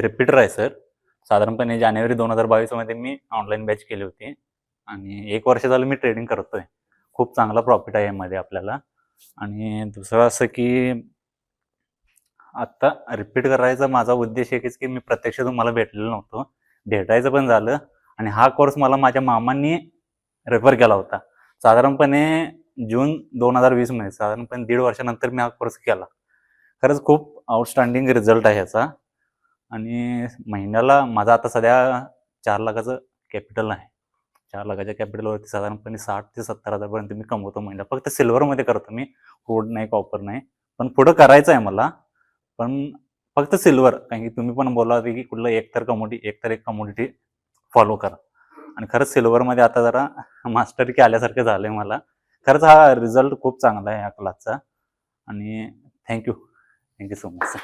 Repeater आहे sir. साधारणपणे जानेवारी 2022 मध्ये मी ऑनलाईन बॅच केली होती आणि 1 वर्ष झालं मी ट्रेडिंग करतोय. खूप चांगला प्रॉफिट आहे यामध्ये आपल्याला. आणि दुसरं असं की आता रिपीट करायचा माझा उद्देश एकच की मी प्रत्यक्ष तुम्हाला भेटलेलो नव्हतो. भेटायचं पण झालं आणि हा कोर्स मला माझ्या मामांनी रेफर केला होता. साधारणपणे जून 2020 मध्ये साधारणपणे 1.5 वर्षानंतर मी हा कोर्स केला. खरंच खूप आउटस्टँडिंग रिझल्ट आहे याचा. आणि महिन्याला माझा आता सध्या 4 लाखाचं कॅपिटल आहे. 4 लाखाच्या कॅपिटलवरती साधारणपणे 60 ते 70,000 पर्यंत मी कमवतो महिन्याला. फक्त सिल्वरमध्ये करतो मी, गोल्ड नाही, कॉपर नाही. पण पुढं करायचं आहे मला. पण फक्त सिल्वर, कारण की तुम्ही पण बोलला होता की कुठलं एक कमोडिटी फॉलो करा. आणि खरंच सिल्वरमध्ये आता जरा मास्टरी आल्यासारखं झालंय मला. खरंच हा रिझल्ट खूप चांगला आहे या क्लासचा. आणि थँक्यू सो मच.